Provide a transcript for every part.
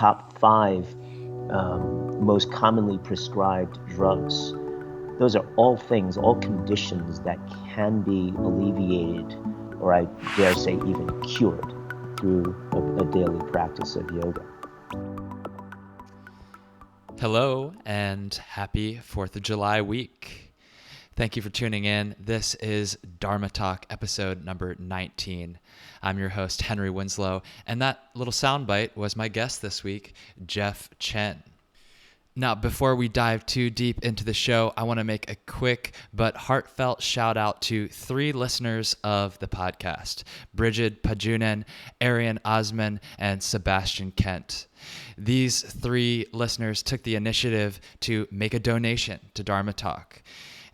top 5 most commonly prescribed drugs. Those are all things, all conditions that can be alleviated, or I dare say even cured, through a daily practice of yoga. Hello and happy 4th of July week. Thank you for tuning in. This is Dharma Talk episode number 19. I'm your host, Henry Winslow, and that little soundbite was my guest this week, Jeff Chen. Now, before we dive too deep into the show, I want to make a quick but heartfelt shout out to 3 listeners of the podcast, Bridget Pajunen, Arian Osman, and Sebastian Kent. These 3 listeners took the initiative to make a donation to Dharma Talk.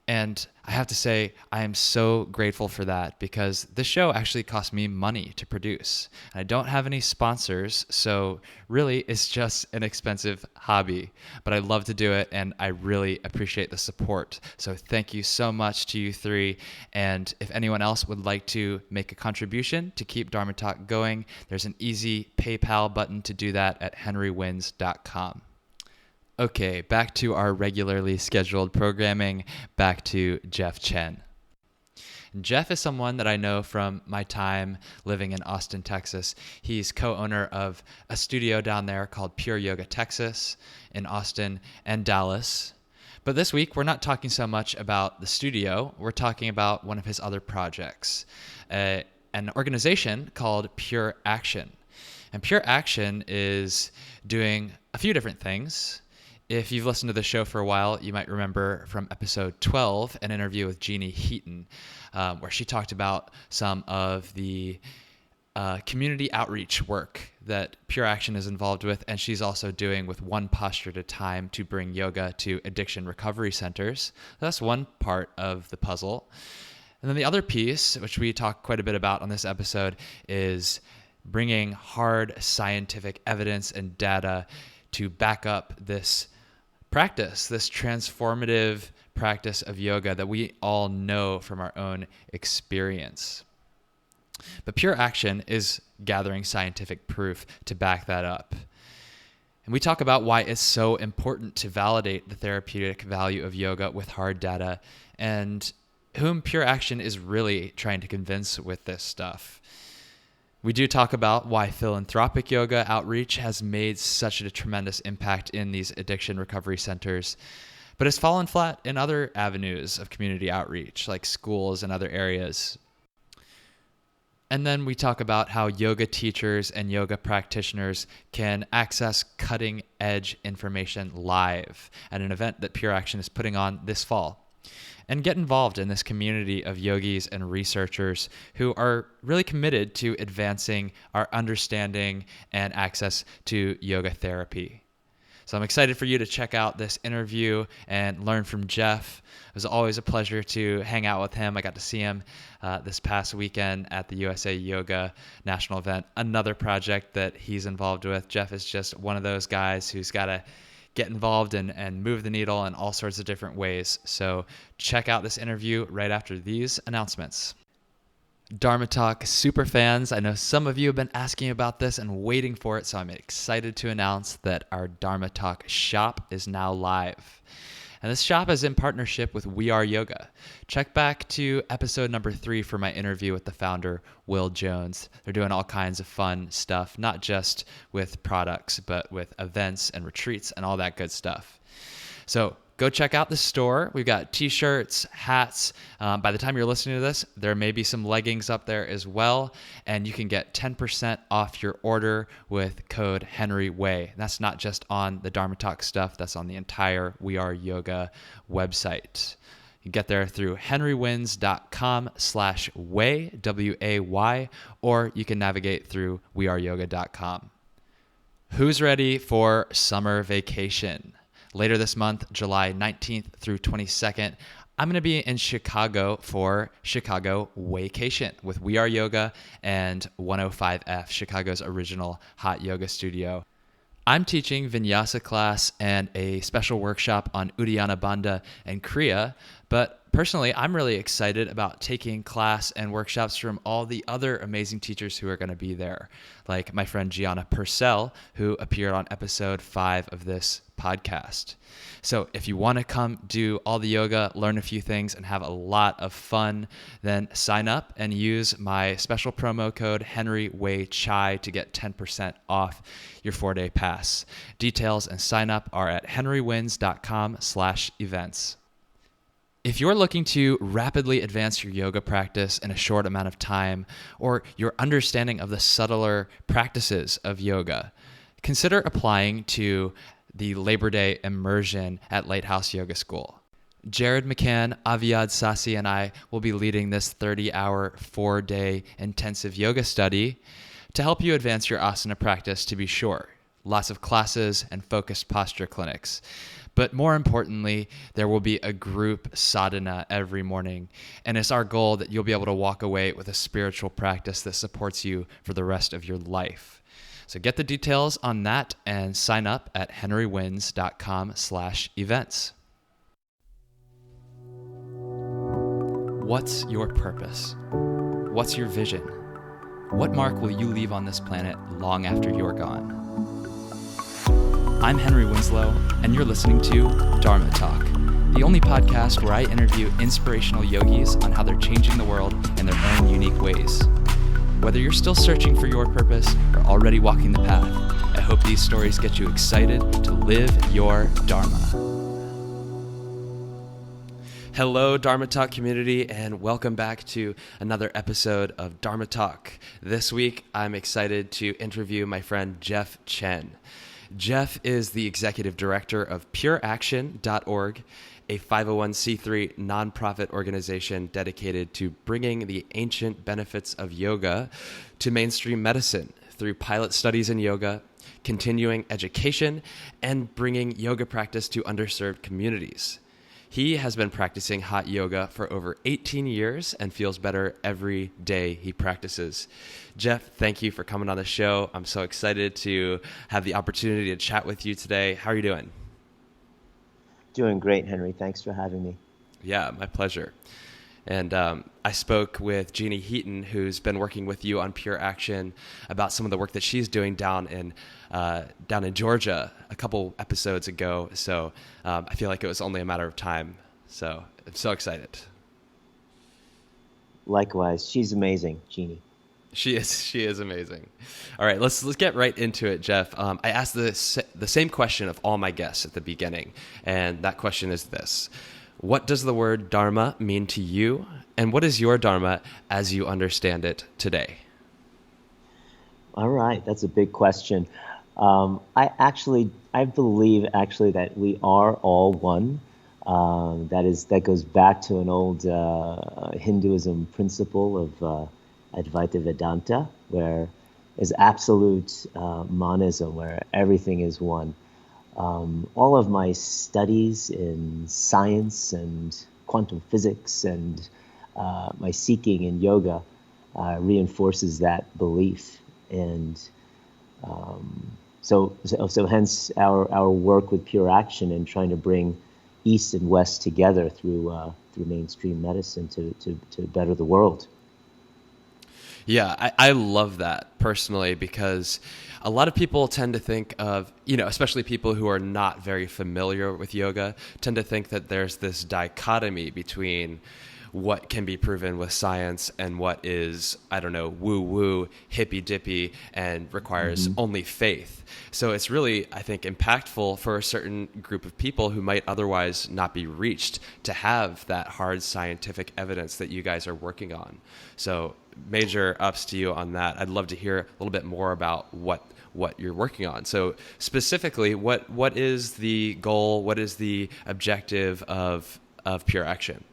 And I have to say, I am so grateful for that because this show actually cost me money to produce. I don't have any sponsors, so really it's just an expensive hobby. But I love to do it, and I really appreciate the support. So thank you so much to you 3. And if anyone else would like to make a contribution to keep Dharma Talk going, there's an easy PayPal button to do that at henrywins.com. Okay, back to our regularly scheduled programming, back to Jeff Chen. Jeff is someone that I know from my time living in Austin, Texas. He's co-owner of a studio down there called Pure Yoga Texas in Austin and Dallas. But this week, we're not talking so much about the studio. We're talking about one of his other projects, an organization called Pure Action. And Pure Action is doing a few different things. If you've listened to the show for a while, you might remember from episode 12, an interview with Jeannie Heaton, where she talked about some of the community outreach work that Pure Action is involved with, and she's also doing with One Posture at a Time to bring yoga to addiction recovery centers. That's one part of the puzzle. And then the other piece, which we talk quite a bit about on this episode, is bringing hard scientific evidence and data to back up this practice, this transformative practice of yoga that we all know from our own experience. But Pure Action is gathering scientific proof to back that up. And we talk about why it's so important to validate the therapeutic value of yoga with hard data and whom Pure Action is really trying to convince with this stuff. We do talk about why philanthropic yoga outreach has made such a tremendous impact in these addiction recovery centers, but has fallen flat in other avenues of community outreach, like schools and other areas. And then we talk about how yoga teachers and yoga practitioners can access cutting-edge information live at an event that Pure Action is putting on this fall, and get involved in this community of yogis and researchers who are really committed to advancing our understanding and access to yoga therapy. So I'm excited for you to check out this interview and learn from Jeff. It was always a pleasure to hang out with him. I got to see him this past weekend at the USA Yoga National event, another project that he's involved with. Jeff is just one of those guys who's got to get involved and move the needle in all sorts of different ways. So check out this interview right after these announcements. Dharma Talk super fans, I know some of you have been asking about this and waiting for it, so I'm excited to announce that our Dharma Talk shop is now live. And this shop is in partnership with We Are Yoga. Check back to episode number 3 for my interview with the founder, Will Jones. They're doing all kinds of fun stuff, not just with products, but with events and retreats and all that good stuff. So go check out the store. We've got t-shirts, hats. By the time you're listening to this, there may be some leggings up there as well. And you can get 10% off your order with code HenryWay. That's not just on the Dharma Talk stuff. That's on the entire We Are Yoga website. You get there through henrywins.com/way, W-A-Y, or you can navigate through weareyoga.com. Who's ready for summer vacation? Later this month, July 19th through 22nd, I'm going to be in Chicago for Chicago Waycation with We Are Yoga and 105F, Chicago's original hot yoga studio. I'm teaching vinyasa class and a special workshop on Uddiyana Bandha and Kriya, but personally, I'm really excited about taking class and workshops from all the other amazing teachers who are going to be there, like my friend Gianna Purcell, who appeared on episode 5 of this podcast. So if you want to come do all the yoga, learn a few things, and have a lot of fun, then sign up and use my special promo code HenryWeiChai to get 10% off your 4-day pass. Details and sign up are at henrywins.com/events. If you're looking to rapidly advance your yoga practice in a short amount of time, or your understanding of the subtler practices of yoga, consider applying to the Labor Day immersion at Lighthouse Yoga School. Jared McCann, Aviad Sasi, and I will be leading this 30-hour, 4-day intensive yoga study to help you advance your asana practice, to be sure. Lots of classes and focused posture clinics. But more importantly, there will be a group sadhana every morning. And it's our goal that you'll be able to walk away with a spiritual practice that supports you for the rest of your life. So get the details on that and sign up at henrywins.com/events. What's your purpose? What's your vision? What mark will you leave on this planet long after you're gone? I'm Henry Winslow, and you're listening to Dharma Talk, the only podcast where I interview inspirational yogis on how they're changing the world in their own unique ways. Whether you're still searching for your purpose or already walking the path, I hope these stories get you excited to live your Dharma. Hello, Dharma Talk community, and welcome back to another episode of Dharma Talk. This week, I'm excited to interview my friend Jeff Chen. Jeff is the executive director of pureaction.org, a 501c3 nonprofit organization dedicated to bringing the ancient benefits of yoga to mainstream medicine through pilot studies in yoga, continuing education, and bringing yoga practice to underserved communities. He has been practicing hot yoga for over 18 years and feels better every day he practices. Jeff, thank you for coming on the show. I'm so excited to have the opportunity to chat with you today. How are you doing? Doing great, Henry. Thanks for having me. Yeah, my pleasure. And I spoke with Jeannie Heaton, who's been working with you on Pure Action, about some of the work that she's doing down in Georgia a couple episodes ago. So I feel like it was only a matter of time. So I'm so excited. Likewise, she's amazing, Jeannie. She is amazing. All right, let's get right into it, Jeff. I asked the same question of all my guests at the beginning, and that question is this. What does the word Dharma mean to you, and what is your Dharma as you understand it today? All right, that's a big question. I believe that we are all one. That goes back to an old Hinduism principle of Advaita Vedanta, where is absolute monism, where everything is one. All of my studies in science and quantum physics and my seeking in yoga reinforces that belief. And so hence our work with Pure Action and trying to bring East and West together through mainstream medicine to better the world. Yeah, I love that personally, because a lot of people tend to think of, especially people who are not very familiar with yoga, tend to think that there's this dichotomy between what can be proven with science and what is, woo-woo, hippy-dippy, and requires only faith. So it's really, I think, impactful for a certain group of people who might otherwise not be reached to have that hard scientific evidence that you guys are working on. So major ups to you on that. I'd love to hear a little bit more about what you're working on. So specifically, what is the goal? What is the objective of Pure Action?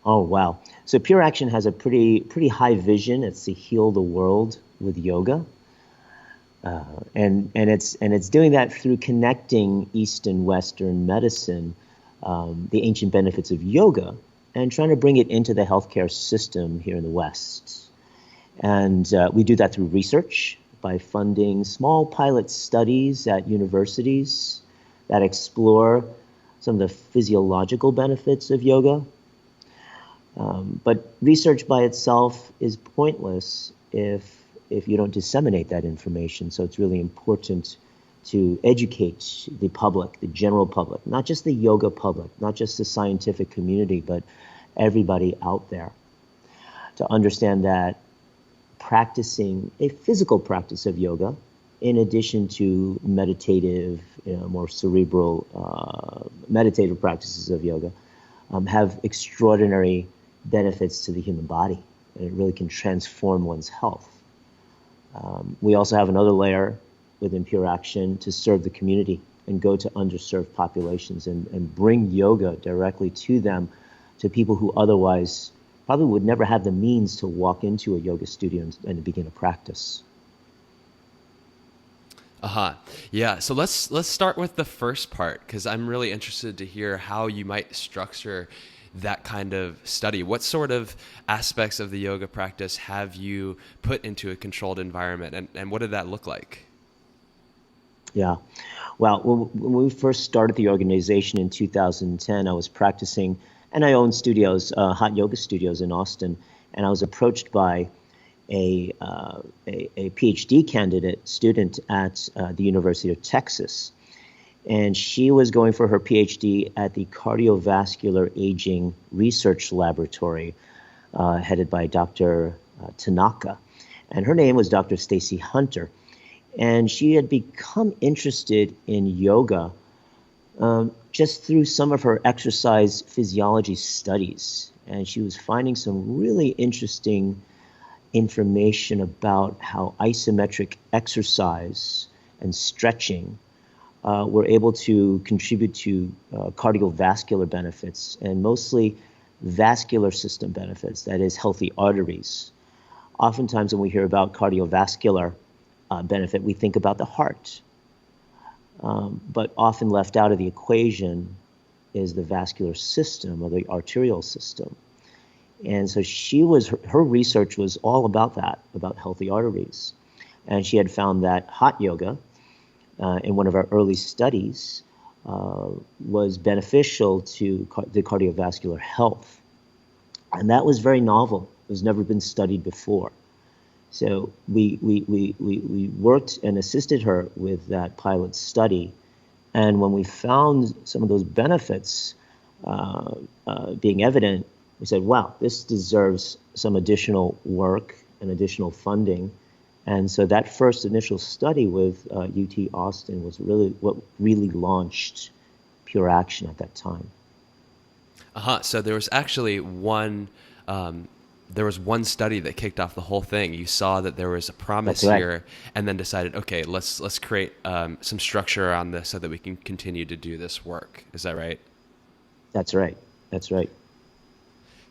Oh, wow. So Pure Action has a pretty high vision. It's to heal the world with yoga. And it's doing that through connecting East and Western medicine, the ancient benefits of yoga, and trying to bring it into the healthcare system here in the West. And we do that through research by funding small pilot studies at universities that explore some of the physiological benefits of yoga, But research by itself is pointless if you don't disseminate that information. So it's really important to educate the public, the general public, not just the yoga public, not just the scientific community, but everybody out there, to understand that practicing a physical practice of yoga, in addition to meditative, more cerebral meditative practices of yoga, have extraordinary benefits to the human body. And it really can transform one's health. We also have another layer within Pure Action to serve the community and go to underserved populations and bring yoga directly to them, to people who otherwise probably would never have the means to walk into a yoga studio and begin a practice. Yeah. So let's start with the first part, because I'm really interested to hear how you might structure that kind of study. What sort of aspects of the yoga practice have you put into a controlled environment, and what did that look like? Yeah. Well, when we first started the organization in 2010, I was practicing, and I owned studios, hot yoga studios in Austin, and I was approached by a PhD candidate student at the University of Texas. And she was going for her PhD at the Cardiovascular Aging Research Laboratory, headed by Dr. Tanaka. And her name was Dr. Stacy Hunter. And she had become interested in yoga just through some of her exercise physiology studies. And she was finding some really interesting information about how isometric exercise and stretching were able to contribute to cardiovascular benefits, and mostly vascular system benefits, that is, healthy arteries. Oftentimes when we hear about cardiovascular benefit, we think about the heart. But often left out of the equation is the vascular system, or the arterial system. And so her research was all about that, about healthy arteries. And she had found that hot yoga, in one of our early studies, was beneficial to the cardiovascular health. And that was very novel. It was never been studied before. So we worked and assisted her with that pilot study. And when we found some of those benefits being evident, we said, wow, this deserves some additional work and additional funding. And so that first initial study with UT Austin was really what really launched Pure Action at that time. So there was actually one study that kicked off the whole thing. You saw that there was a promise here, and then decided, okay, let's create some structure around this so that we can continue to do this work. Is that right? That's right. That's right.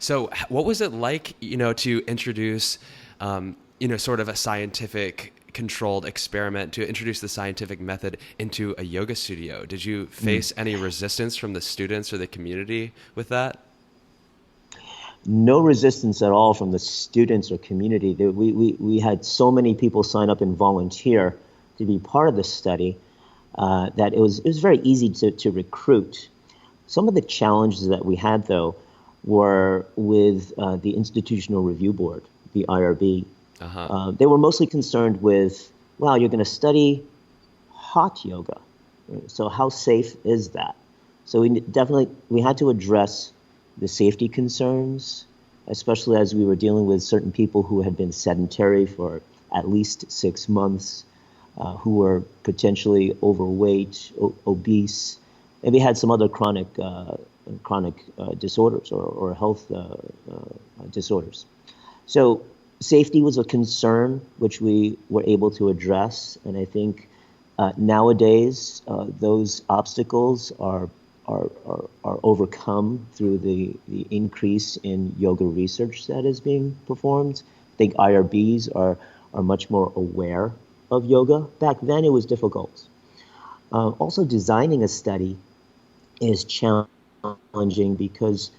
So what was it like, to introduce, sort of a scientific controlled experiment, to introduce the scientific method into a yoga studio? Did you face any resistance from the students or the community with that? No resistance at all from the students or community. We had so many people sign up and volunteer to be part of the study that it was very easy to recruit. Some of the challenges that we had, though, were with the Institutional Review Board, the IRB. They were mostly concerned with, well, you're going to study hot yoga, right? So how safe is that? So we had to address the safety concerns, especially as we were dealing with certain people who had been sedentary for at least 6 months, who were potentially overweight, obese, maybe had some other chronic disorders or health disorders. So safety was a concern which we were able to address, and I think nowadays those obstacles are overcome through the increase in yoga research that is being performed. I think IRBs are much more aware of yoga. Back then it was difficult. Also, designing a study is challenging because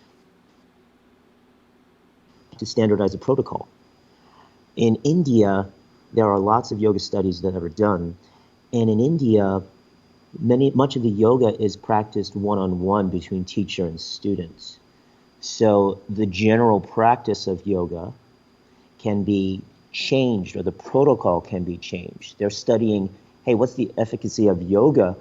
to standardize a protocol. In India, there are lots of yoga studies that are done, and in India, much of the yoga is practiced one-on-one between teacher and students. So the general practice of yoga can be changed, or the protocol can be changed. They're studying, hey, what's the efficacy of yoga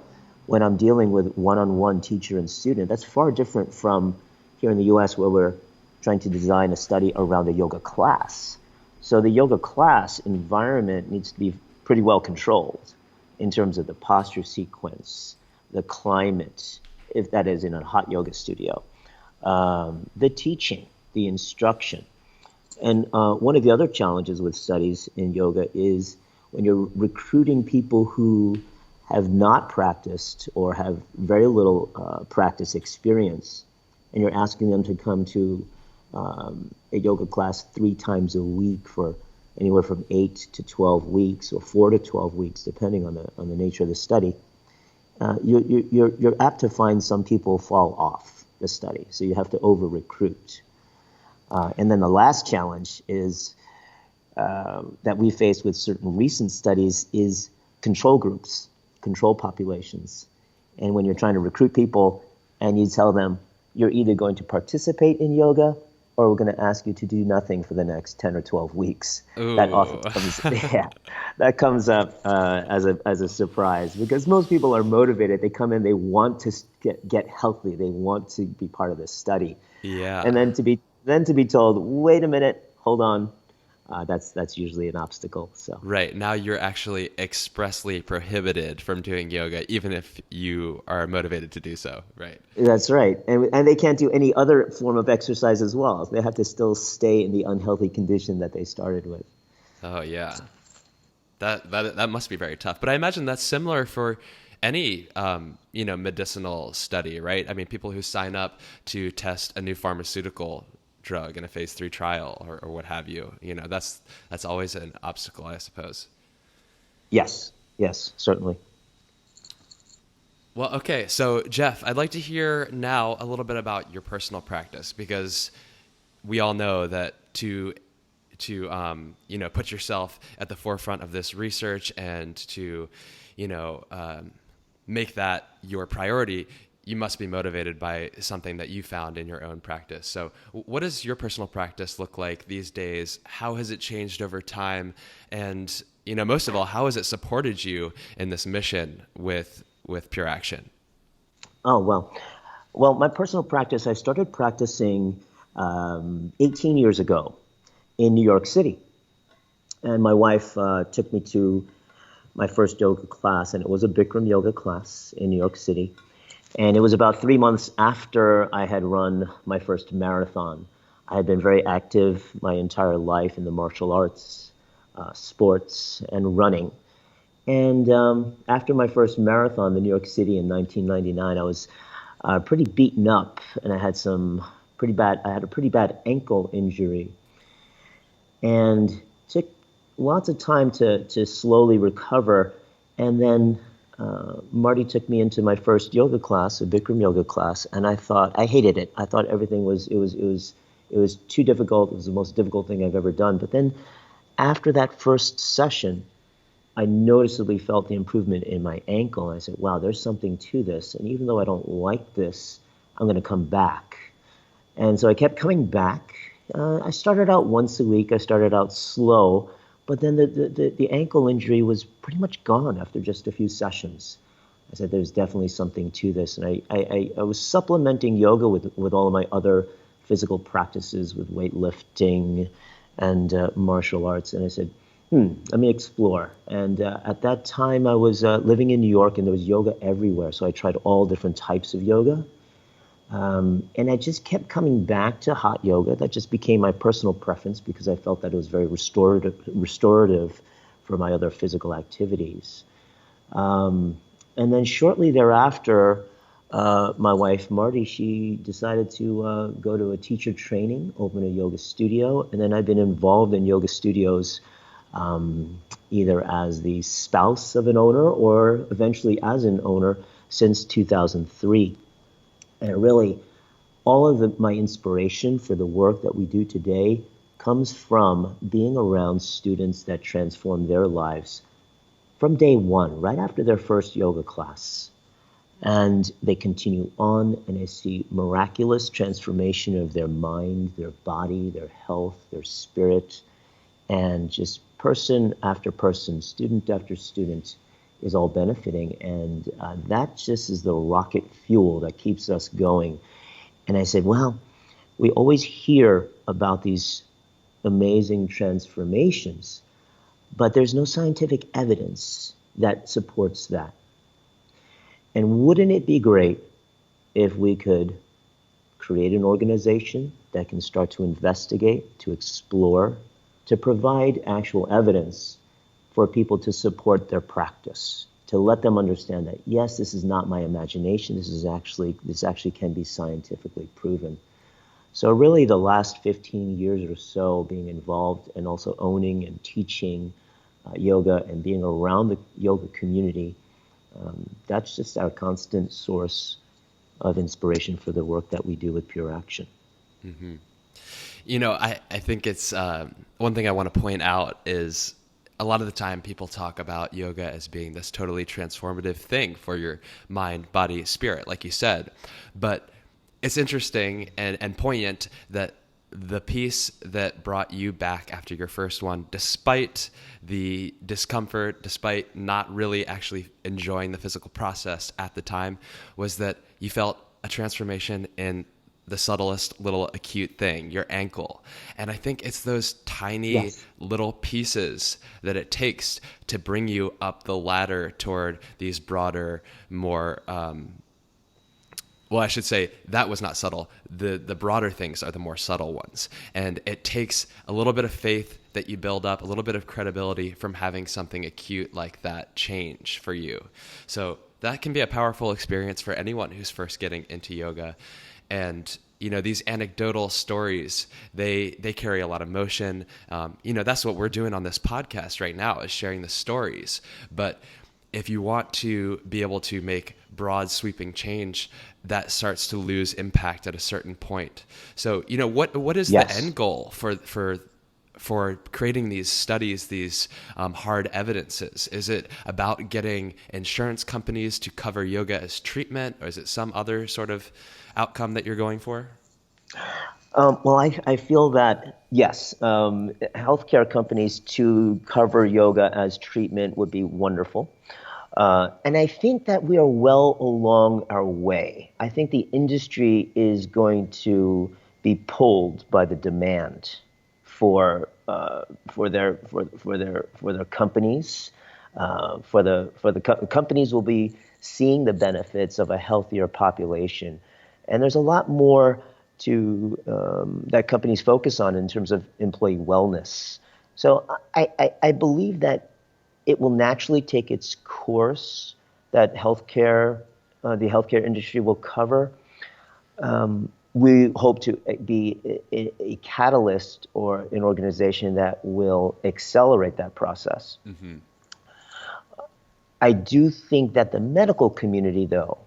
when I'm dealing with one-on-one teacher and student? That's far different from here in the US, where we're trying to design a study around a yoga class. So the yoga class environment needs to be pretty well controlled in terms of the posture sequence, the climate, if that is in a hot yoga studio, the teaching, the instruction. And one of the other challenges with studies in yoga is when you're recruiting people who have not practiced or have very little practice experience, and you're asking them to come to a yoga class 3 times a week for anywhere from 8 to 12 weeks, or 4 to 12 weeks, depending on the nature of the study, you're apt to find some people fall off the study. So you have to over-recruit. And then the last challenge is that we face with certain recent studies is control groups, control populations. And when you're trying to recruit people and you tell them you're either going to participate in yoga or we're going to ask you to do nothing for the next 10 or 12 weeks. Ooh. That often comes, that comes up as a surprise, because most people are motivated. They come in, they want to get healthy. They want to be part of this study. Yeah. And then to be told, wait a minute, hold on, that's usually an obstacle. So Right. Now you're actually expressly prohibited from doing yoga, even if you are motivated to do so. Right. that's right, and they can't do any other form of exercise as well. They have to still stay in the unhealthy condition that they started with. Oh, yeah. That must be very tough. But I imagine that's similar for any medicinal study, right? I mean, people who sign up to test a new pharmaceutical drug in a phase 3 trial or what have you, that's always an obstacle, I suppose. Yes, certainly. Well, okay. So Jeff, I'd like to hear now a little bit about your personal practice, because we all know that to put yourself at the forefront of this research and to make that your priority, you must be motivated by something that you found in your own practice. So what does your personal practice look like these days? How has it changed over time? And, most of all, how has it supported you in this mission with Pure Action? Oh, well, my personal practice, I started practicing 18 years ago in New York City. And my wife took me to my first yoga class, and it was a Bikram yoga class in New York City. And it was about 3 months after I had run my first marathon. I had been very active my entire life in the martial arts, sports, and running. And after my first marathon in New York City in 1999, I was pretty beaten up, and I had a pretty bad ankle injury. And it took lots of time to slowly recover. And then Marty took me into my first yoga class, a Bikram yoga class, and I hated it. I thought everything was too difficult. It was the most difficult thing I've ever done. But then after that first session, I noticeably felt the improvement in my ankle. And I said, wow, there's something to this. And even though I don't like this, I'm going to come back. And so I kept coming back. I started out once a week. I started out slow. But then the ankle injury was pretty much gone after just a few sessions. I said, there's definitely something to this. And I was supplementing yoga with all of my other physical practices, with weightlifting and martial arts. And I said, let me explore. And at that time, I was living in New York, and there was yoga everywhere. So I tried all different types of yoga. And I just kept coming back to hot yoga. That just became my personal preference, because I felt that it was very restorative for my other physical activities. And then shortly thereafter, my wife, Marty, she decided to go to a teacher training, open a yoga studio. And then I've been involved in yoga studios either as the spouse of an owner or eventually as an owner since 2003. And really, all of my inspiration for the work that we do today comes from being around students that transform their lives from day one, right after their first yoga class. And they continue on, and I see miraculous transformation of their mind, their body, their health, their spirit, and just person after person, student after student is all benefiting. And that just is the rocket fuel that keeps us going. And I said, well, we always hear about these amazing transformations, but there's no scientific evidence that supports that. And wouldn't it be great if we could create an organization that can start to investigate, to explore, to provide actual evidence for people to support their practice, to let them understand that, yes, this is not my imagination, this actually can be scientifically proven. So really the last 15 years or so being involved and also owning and teaching yoga and being around the yoga community, that's just our constant source of inspiration for the work that we do with Pure Action. Mm-hmm. I think it's one thing I want to point out is a lot of the time people talk about yoga as being this totally transformative thing for your mind, body, spirit, like you said. But it's interesting and poignant that the piece that brought you back after your first one, despite the discomfort, despite not really actually enjoying the physical process at the time, was that you felt a transformation in the subtlest little acute thing, your ankle. And I think it's those tiny little pieces that it takes to bring you up the ladder toward these broader, more well, I should say that was not subtle. The broader things are the more subtle ones. And it takes a little bit of faith that you build up, a little bit of credibility from having something acute like that change for you. So that can be a powerful experience for anyone who's first getting into yoga. And, these anecdotal stories, they carry a lot of emotion. That's what we're doing on this podcast right now, is sharing the stories. But if you want to be able to make broad sweeping change, that starts to lose impact at a certain point. So, what is the end goal for creating these studies, these hard evidences? Is it about getting insurance companies to cover yoga as treatment, or is it some other sort of outcome that you're going for? Well, I feel that, yes, healthcare companies to cover yoga as treatment would be wonderful. And I think that we are well along our way. I think the industry is going to be pulled by the demand for their companies. Companies will be seeing the benefits of a healthier population, and there's a lot more to that companies focus on in terms of employee wellness. So I believe that it will naturally take its course, that the healthcare industry will cover. We hope to be a catalyst or an organization that will accelerate that process. Mm-hmm. I do think that the medical community, though,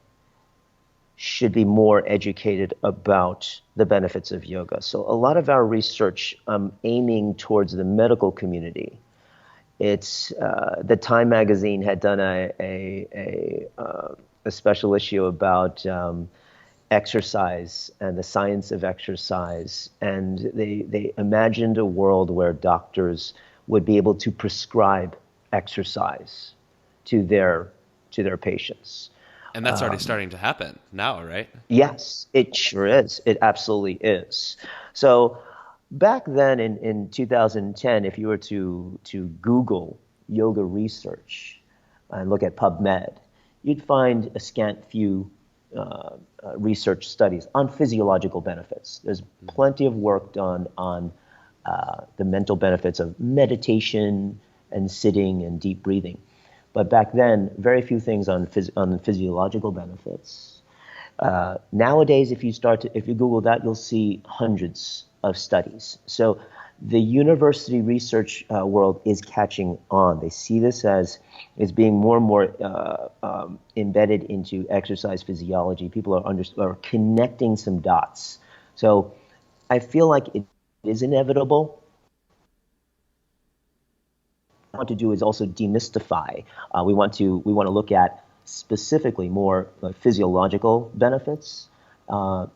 should be more educated about the benefits of yoga. So a lot of our research aiming towards the medical community. It's the Time magazine had done a special issue about exercise and the science of exercise, and they imagined a world where doctors would be able to prescribe exercise to their patients. And that's already starting to happen now, right? Yes, it sure is. It absolutely is. So back then in 2010, if you were to Google yoga research and look at PubMed, you'd find a scant few research studies on physiological benefits. There's plenty of work done on the mental benefits of meditation and sitting and deep breathing. But back then, very few things on the physiological benefits. Nowadays, if you Google that, you'll see hundreds of studies. So the university research world is catching on. They see this as being more and more embedded into exercise physiology. People are connecting some dots. So I feel like it is inevitable. What we want to do is also demystify. We want to look at specifically more physiological benefits,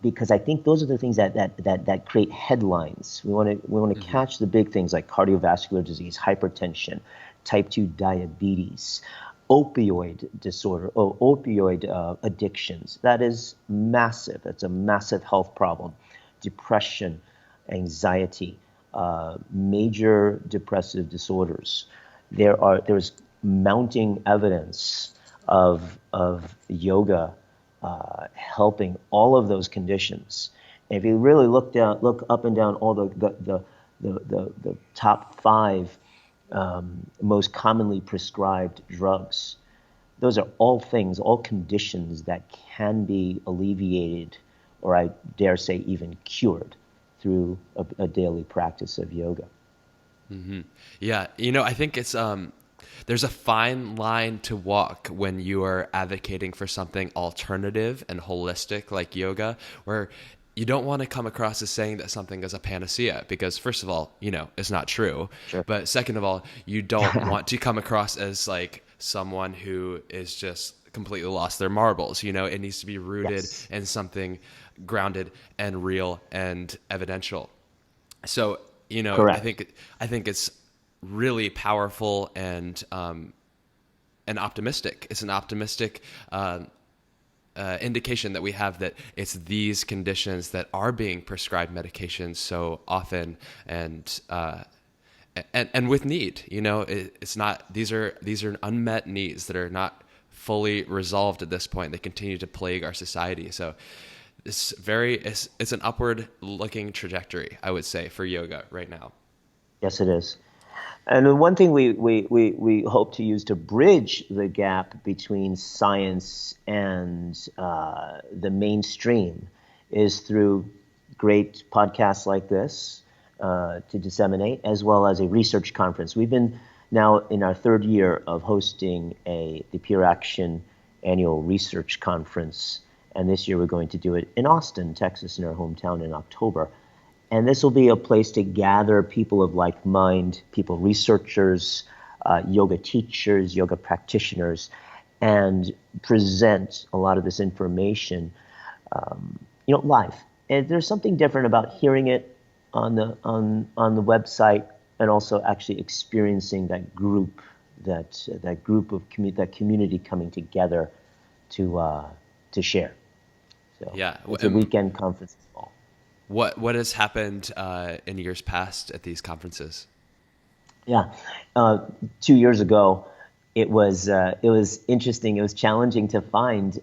because I think those are the things that create headlines. We want to catch the big things like cardiovascular disease, hypertension, type 2 diabetes, opioid disorder, opioid addictions. That is massive. It's a massive health problem. Depression, anxiety, major depressive disorders. There's mounting evidence of yoga helping all of those conditions. And if you really look up and down all the top 5 most commonly prescribed drugs, those are all things, all conditions that can be alleviated, or I dare say even cured, through a daily practice of yoga. Yeah, I think it's there's a fine line to walk when you are advocating for something alternative and holistic like yoga, where you don't want to come across as saying that something is a panacea, because first of all, it's not true. Sure. But second of all, you don't want to come across as like someone who is just completely lost their marbles. It needs to be rooted in something grounded and real and evidential. So, Correct. I think it's really powerful and optimistic. It's an optimistic indication that we have that it's these conditions that are being prescribed medications so often and with need. It's not, these are unmet needs that are not fully resolved at this point. They continue to plague our society. So it's an upward looking trajectory, I would say, for yoga right now. Yes, it is. And one thing we hope to use to bridge the gap between science and the mainstream is through great podcasts like this to disseminate, as well as a research conference. We've been now in our 3rd year of hosting the Pure Action annual research conference, and this year we're going to do it in Austin, Texas, in our hometown in October. And this will be a place to gather people of like mind, people, researchers, yoga teachers, yoga practitioners, and present a lot of this information, live. And there's something different about hearing it on the website, and also actually experiencing that group, that community coming together to share. So yeah, it's a weekend conference this fall. What has happened in years past at these conferences? Yeah, 2 years ago, it was interesting. It was challenging to find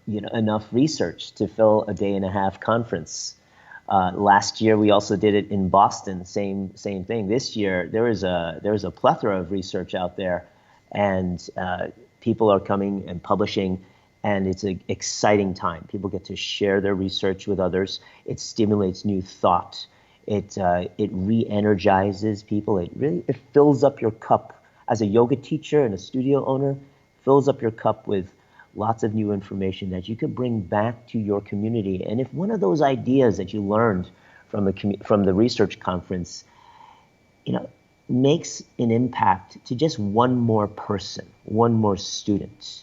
enough research to fill a day-and-a-half conference. Last year, we also did it in Boston. Same thing. This year, there is a plethora of research out there, and people are coming and publishing. And it's an exciting time. People get to share their research with others. It stimulates new thought. It re-energizes people. It fills up your cup. As a yoga teacher and a studio owner, fills up your cup with lots of new information that you can bring back to your community. And if one of those ideas that you learned from the research conference, makes an impact to just one more person, one more student,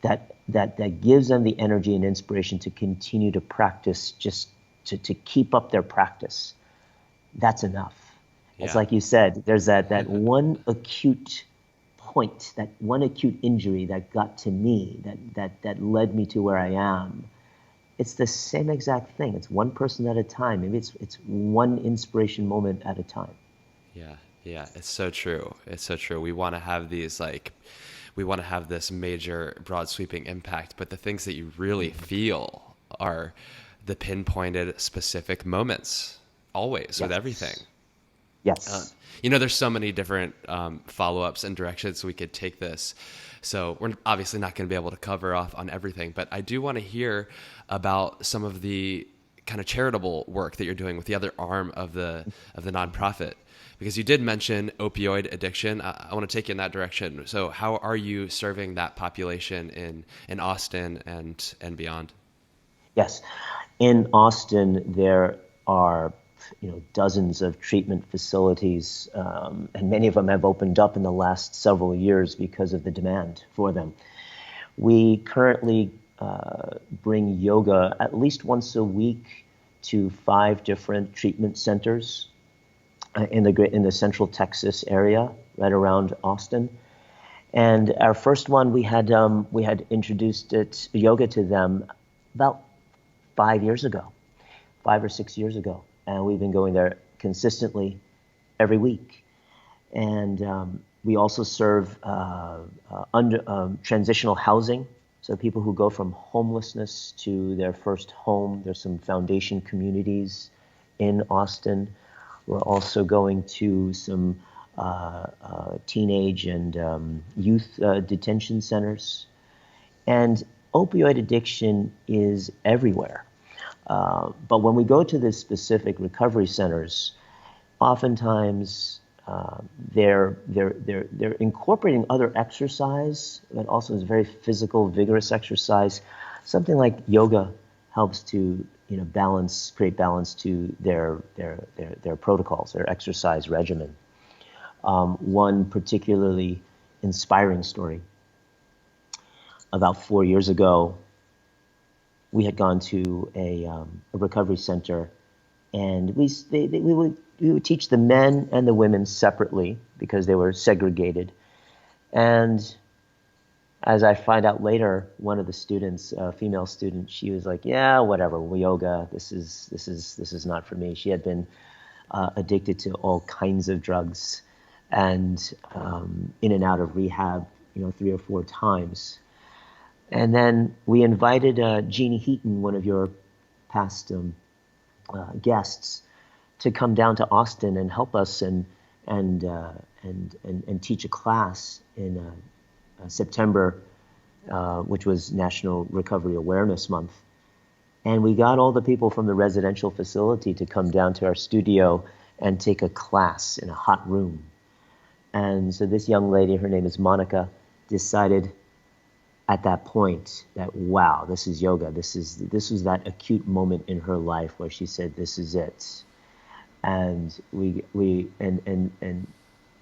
that gives them the energy and inspiration to continue to practice, just to keep up their practice, that's enough. Yeah. It's like you said, there's that one acute point, that one acute injury that got to me, that led me to where I am. It's the same exact thing. It's one person at a time. Maybe it's one inspiration moment at a time. Yeah, it's so true. It's so true. We want to have these we want to have this major, broad sweeping impact, but the things that you really feel are the pinpointed, specific moments, always, with everything. Yes. There's so many different follow-ups and directions we could take this. So we're obviously not going to be able to cover off on everything, but I do want to hear about some of the kind of charitable work that you're doing with the other arm of the nonprofit. Because you did mention opioid addiction. I want to take you in that direction. So how are you serving that population in Austin and beyond? Yes. In Austin, there are dozens of treatment facilities, and many of them have opened up in the last several years because of the demand for them. We currently bring yoga at least once a week to 5 different treatment centers in the Central Texas area, right around Austin. And our first one, we had introduced yoga to them about 5 years ago, 5 or 6 years ago, and we've been going there consistently every week. And we also serve transitional housing, so people who go from homelessness to their first home. There's some foundation communities in Austin. We're also going to some teenage and youth detention centers. And opioid addiction is everywhere. But when we go to the specific recovery centers, oftentimes they're incorporating other exercise, but also is very physical, vigorous exercise. Something like yoga helps to create balance to their protocols, their exercise regimen. One particularly inspiring story. About 4 years ago, we had gone to a recovery center, and we would teach the men and the women separately because they were segregated. And as I find out later, one of the students, a female student, she was like, "Yeah, whatever, yoga. This is not for me." She had been addicted to all kinds of drugs, and in and out of rehab, 3 or 4 times. And then we invited Jeannie Heaton, one of your past guests, to come down to Austin and help us and teach a class in September, which was National Recovery Awareness Month. And we got all the people from the residential facility to come down to our studio and take a class in a hot room. And so this young lady, her name is Monica, decided at that point that, wow, this is yoga. This was that acute moment in her life where she said, "This is it." And we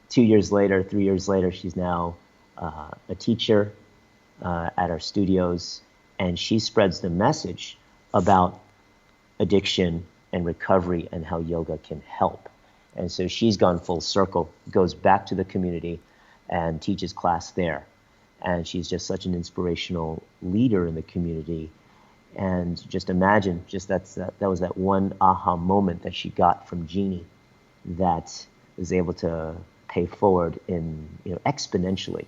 2 years later, 3 years later, she's now a teacher at our studios, and she spreads the message about addiction and recovery and how yoga can help. And so she's gone full circle, goes back to the community and teaches class there. And she's just such an inspirational leader in the community. And just imagine, that was that one aha moment that she got from Jeannie that was able to pay forward in exponentially.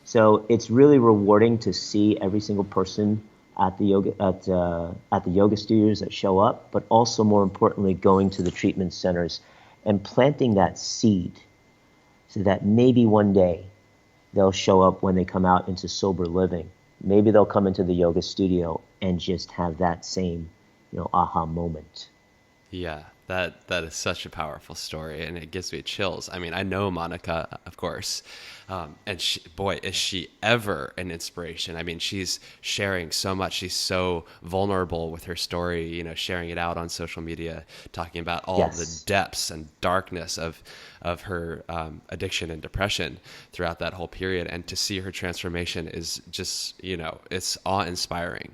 So it's really rewarding to see every single person at the yoga studios that show up, but also more importantly, going to the treatment centers and planting that seed so that maybe one day they'll show up when they come out into sober living. Maybe they'll come into the yoga studio and just have that same, aha moment. Yeah, that is such a powerful story, and it gives me chills. I mean, I know Monica, of course, and boy, is she ever an inspiration. I mean, she's sharing so much. She's so vulnerable with her story, sharing it out on social media, talking about all Yes. the depths and darkness of her addiction and depression throughout that whole period. And to see her transformation is just, it's awe-inspiring,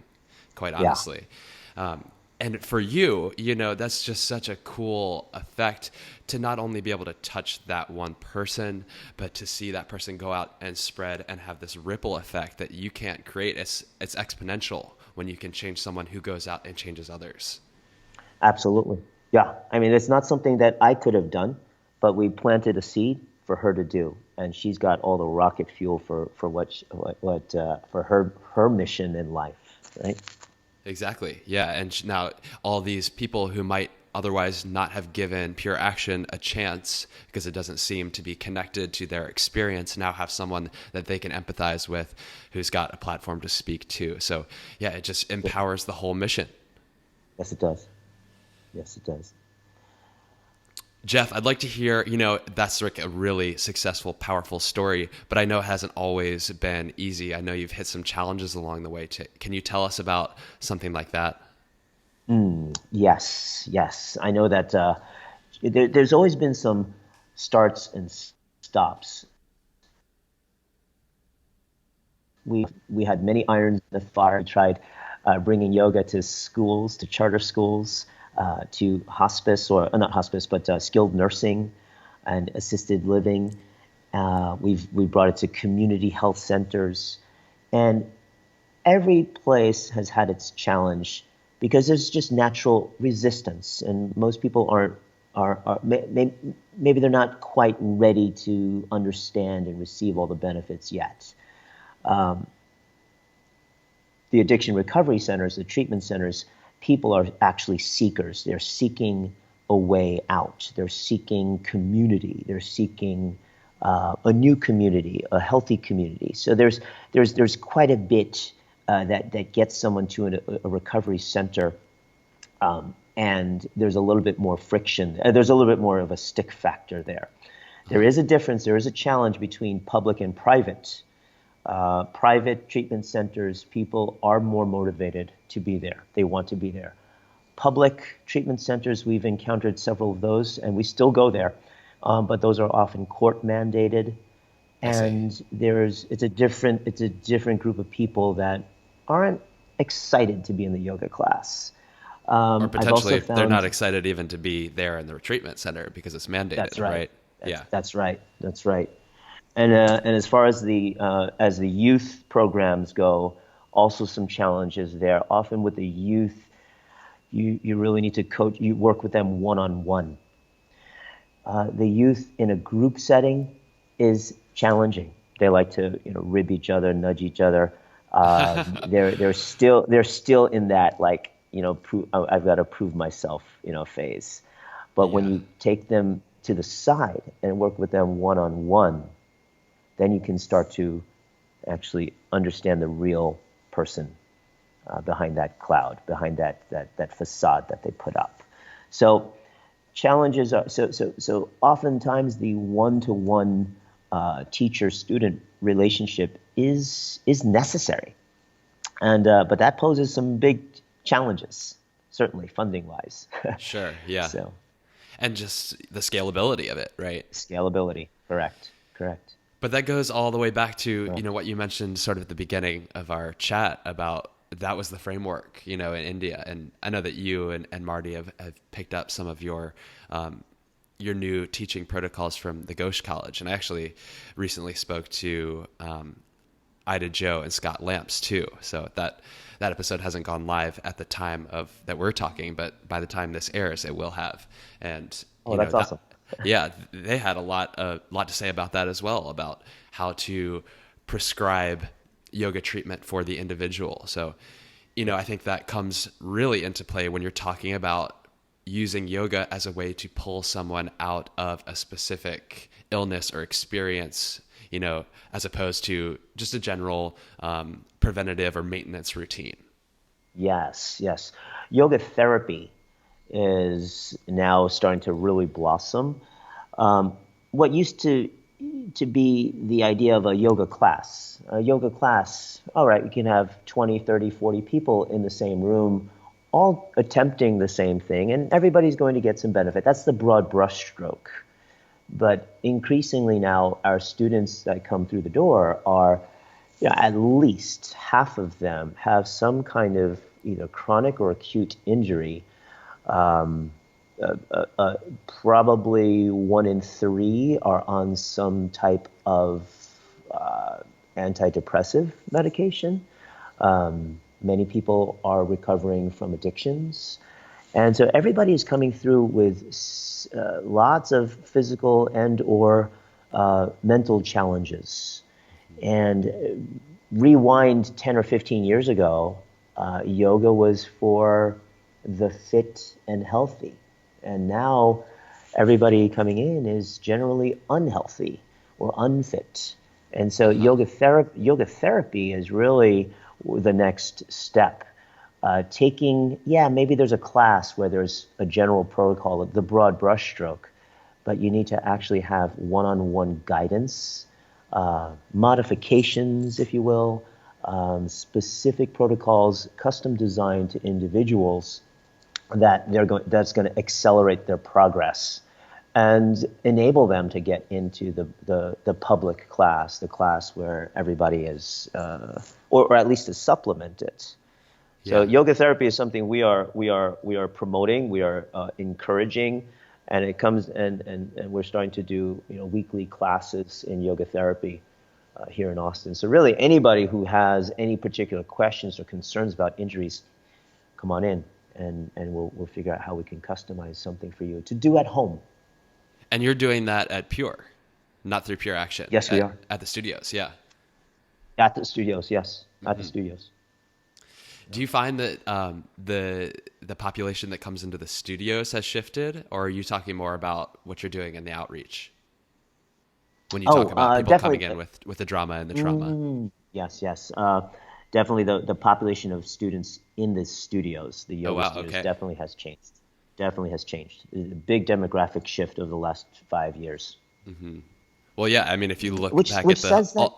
quite honestly. Yeah. And for you, that's just such a cool effect to not only be able to touch that one person, but to see that person go out and spread and have this ripple effect that you can't create. It's exponential when you can change someone who goes out and changes others. Absolutely. Yeah. I mean, it's not something that I could have done, but we planted a seed for her to do. And she's got all the rocket fuel for her mission in life, right? Exactly. Yeah. And now all these people who might otherwise not have given Pure Action a chance because it doesn't seem to be connected to their experience now have someone that they can empathize with who's got a platform to speak to. So yeah, it just empowers the whole mission. Yes, it does. Yes, it does. Jeff, I'd like to hear, that's like a really successful, powerful story, but I know it hasn't always been easy. I know you've hit some challenges along the way. Can you tell us about something like that? Yes. I know that there's always been some starts and stops we had many irons in the fire. We tried bringing yoga to schools, to charter schools, to hospice, or not hospice, but skilled nursing and assisted living. We brought it to community health centers, and every place has had its challenge because there's just natural resistance, and most people maybe they're not quite ready to understand and receive all the benefits yet. The addiction recovery centers, the treatment centers, people are actually seekers. They're seeking a way out. They're seeking community. They're seeking a new community, a healthy community. So there's quite a bit that gets someone to a recovery center, and there's a little bit more friction. There's a little bit more of a stick factor there. There is a difference. There is a challenge between public and private. Private treatment centers, people are more motivated to be there. They want to be there. Public treatment centers, we've encountered several of those, and we still go there, but those are often court mandated, and it's a different group of people that aren't excited to be in the yoga class. Or potentially they're not excited even to be there in the treatment center because it's mandated. That's right. Yeah. That's right. And as far as the youth programs go, also some challenges there. Often with the youth, you really need to coach. You work with them one-on-one. The youth in a group setting is challenging. They like to rib each other, nudge each other. They're still in that I've got to prove myself phase. But when you take them to the side and work with them one-on-one, then you can start to actually understand the real person behind that cloud, behind that facade that they put up. So challenges are so oftentimes the one-to-one teacher-student relationship is necessary, and but that poses some big challenges, certainly funding-wise. Sure, yeah. So, and just the scalability of it, right? Scalability, correct. But that goes all the way back to, what you mentioned sort of at the beginning of our chat about that was the framework, in India. And I know that you and Marty have picked up some of your new teaching protocols from the Ghosh College. And I actually recently spoke to Ida Joe and Scott Lamps too. So that episode hasn't gone live at the time that we're talking, but by the time this airs, it will have. And that's awesome. Yeah, they had a lot to say about that as well, about how to prescribe yoga treatment for the individual. So, I think that comes really into play when you're talking about using yoga as a way to pull someone out of a specific illness or experience, as opposed to just a general preventative or maintenance routine. Yes. Yoga therapy is now starting to really blossom. What used to be the idea of a yoga class, all right, we can have 20, 30, 40 people in the same room, all attempting the same thing, and everybody's going to get some benefit. That's the broad brushstroke. But increasingly now, our students that come through the door are, at least half of them have some kind of either chronic or acute injury. Probably 1 in 3 are on some type of antidepressive medication. Many people are recovering from addictions. And so everybody is coming through with lots of physical and or mental challenges. And rewind 10 or 15 years ago, yoga was for the fit and healthy. And now everybody coming in is generally unhealthy or unfit. And so yoga therapy is really the next step. Maybe there's a class where there's a general protocol of the broad brushstroke, but you need to actually have one-on-one guidance, modifications, if you will, specific protocols custom designed to individuals that's going to accelerate their progress and enable them to get into the public class, the class where everybody is, or at least to supplement it. So Yeah. yoga therapy is something we are promoting, we are encouraging, and it comes and we're starting to do weekly classes in yoga therapy here in Austin. So really, anybody who has any particular questions or concerns about injuries, come on in, and we'll figure out how we can customize something for you to do at home. And you're doing that at Pure, not through Pure Action. Yes, we are At the studios. Yeah. at the studios. Yes, at the Mm-hmm. studios. Do you find that the population that comes into the studios has shifted, or are you talking more about what you're doing in the outreach? When you talk about people coming Definitely. in with the drama and the trauma. Yes, yes. Definitely the population of students in the studios, the Oh yoga wow. studios, Okay. definitely has changed. Definitely has changed. A big demographic shift over the last 5 years. Well, yeah. I mean, if you look Which back at which says that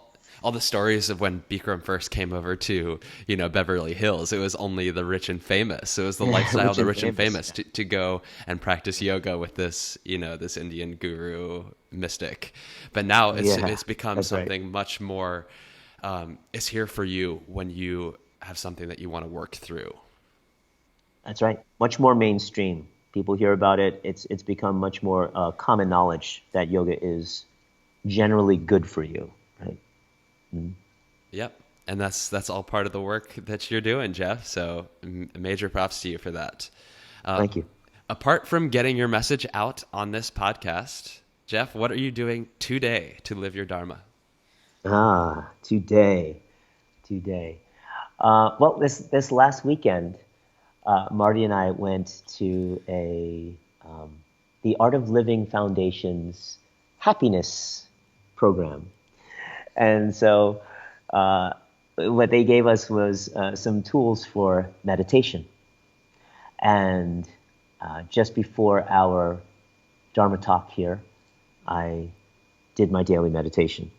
all the stories of when Bikram first came over to Beverly Hills, it was only the rich and famous. It was the lifestyle of the rich and famous to go and practice yoga with this this Indian guru mystic. But now it's become that's right. something much more. It's here for you when you have something that you want to work through. That's right. Much more mainstream. People hear about it. It's become much more common knowledge that yoga is generally good for you, right? Yep. And that's all part of the work that you're doing, Jeff. So major props to you for that. Thank you. Apart from getting your message out on this podcast, Jeff, what are you doing today to live your Dharma? Today. Well, this last weekend, Marty and I went to the Art of Living Foundation's happiness program. And so what they gave us was some tools for meditation. And just before our Dharma talk here, I did my daily meditation.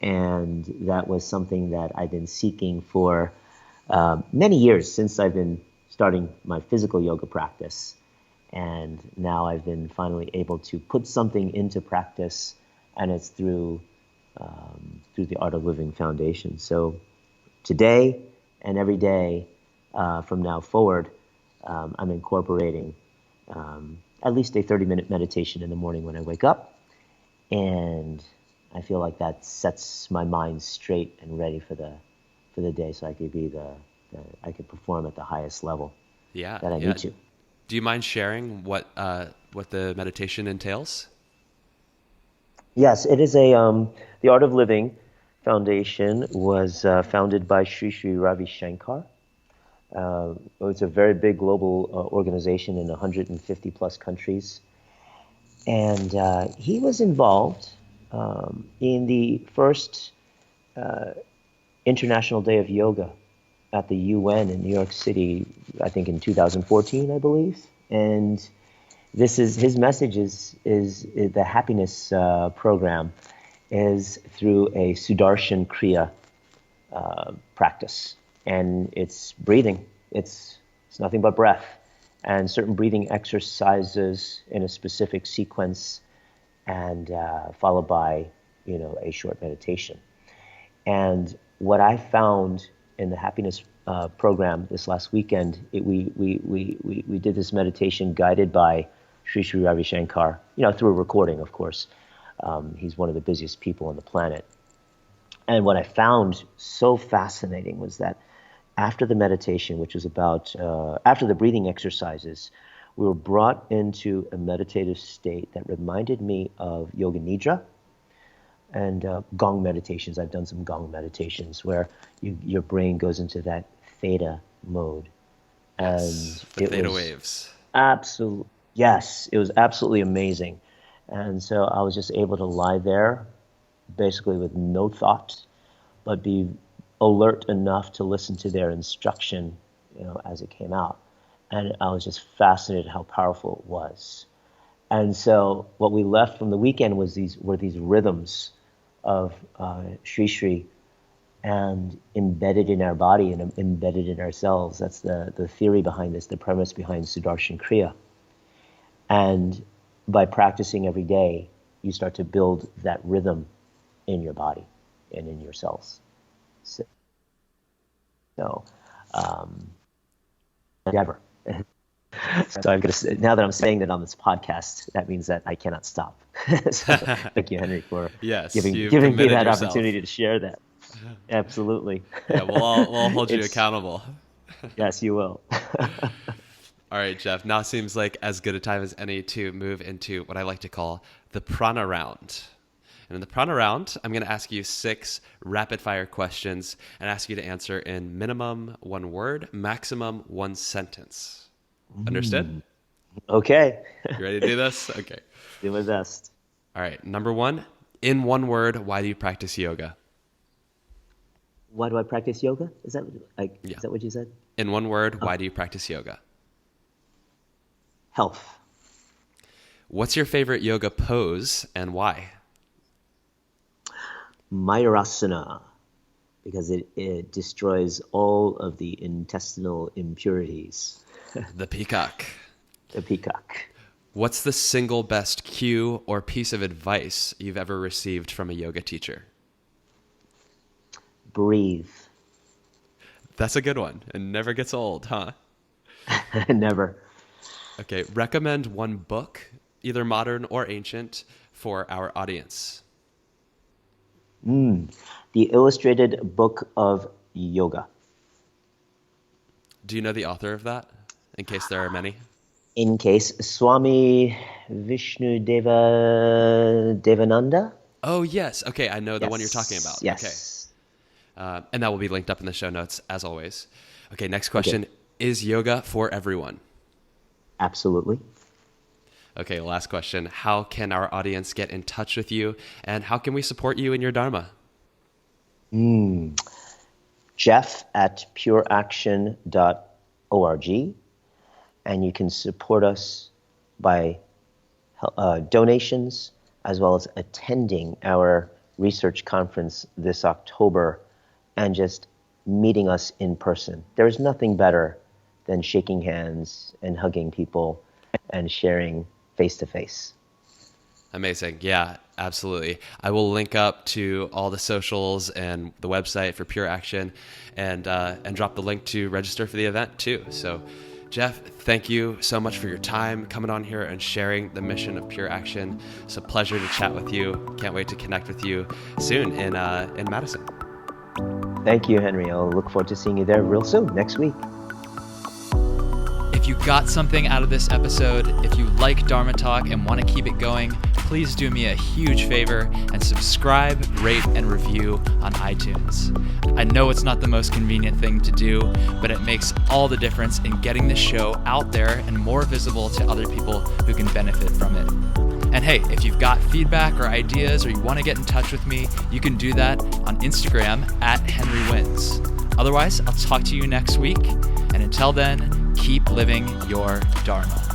And that was something that I've been seeking for many years since I've been starting my physical yoga practice. And now I've been finally able to put something into practice, and it's through the Art of Living Foundation. So today and every day from now forward, I'm incorporating at least a 30-minute meditation in the morning when I wake up. And I feel like that sets my mind straight and ready for the day, so I could I could perform at the highest level that I need to. Do you mind sharing what the meditation entails? Yes, it is the Art of Living Foundation was founded by Sri Ravi Shankar. It's a very big global organization in 150 plus countries. And he was involved in the first International Day of Yoga at the UN in New York City, I think in 2014, I believe. And his message is the happiness program is through a Sudarshan Kriya practice. And it's breathing. It's nothing but breath. And certain breathing exercises in a specific sequence, and followed by a short meditation. And what I found in the happiness program this last weekend, we did this meditation guided by Sri Ravi Shankar, through a recording, of course. He's one of the busiest people on the planet. And what I found so fascinating was that after the meditation, which was about, after the breathing exercises, we were brought into a meditative state that reminded me of Yoga Nidra and Gong meditations. I've done some Gong meditations where your brain goes into that theta mode. Yes, And the theta waves. Yes, it was absolutely amazing. And so I was just able to lie there basically with no thought, but be alert enough to listen to their instruction, as it came out. And I was just fascinated how powerful it was. And so what we left from the weekend were these rhythms of Sri, and embedded in our body and embedded in ourselves. That's the theory behind this, the premise behind Sudarshan Kriya. And by practicing every day, you start to build that rhythm in your body and in your cells. So, endeavor. So I'm gonna say, now that I'm saying that on this podcast, that means that I cannot stop. So thank you, Henry, for giving me that yourself. opportunity to share that. Absolutely. Yeah, we'll hold you accountable. Yes, you will. All right, Jeff. Now seems like as good a time as any to move into what I like to call the prana round. And in the prana round, I'm going to ask you 6 rapid-fire questions and ask you to answer in minimum 1 word, maximum 1 sentence. Understood? Okay. You ready to do this? Okay. Do my best. All right. Number 1, in 1 word, why do you practice yoga? Why do I practice yoga? Is that what you said? In 1 word, why do you practice yoga? Health. What's your favorite yoga pose and why? Mayurasana, because it destroys all of the intestinal impurities. The peacock. The peacock. What's the single best cue or piece of advice you've ever received from a yoga teacher? Breathe. That's a good one. It never gets old, huh? Never. Okay, recommend 1 book, either modern or ancient, for our audience. The Illustrated Book of Yoga. Do you know the author of that, in case there are many? In case, Swami Vishnu Devananda? Oh, yes. Okay, I know the one you're talking about. Yes. Okay. And that will be linked up in the show notes, as always. Okay, next question. Okay. Is yoga for everyone? Absolutely. Okay, last question. How can our audience get in touch with you, and how can we support you in your Dharma? Jeff at pureaction.org, and you can support us by donations as well as attending our research conference this October and just meeting us in person. There's nothing better than shaking hands and hugging people and sharing face-to-face. Amazing. Yeah, absolutely. I will link up to all the socials and the website for Pure Action and drop the link to register for the event too. So, Jeff, thank you so much for your time coming on here and sharing the mission of Pure Action. It's a pleasure to chat with you. Can't wait to connect with you soon in Madison. Thank you, Henry. I'll look forward to seeing you there real soon, next week. If you got something out of this episode, if you like Dharma Talk and want to keep it going, please do me a huge favor and subscribe, rate, and review on iTunes. I know it's not the most convenient thing to do, but it makes all the difference in getting this show out there and more visible to other people who can benefit from it. And hey, if you've got feedback or ideas or you want to get in touch with me, you can do that on Instagram at HenryWins. Otherwise, I'll talk to you next week. And until then, keep living your Dharma.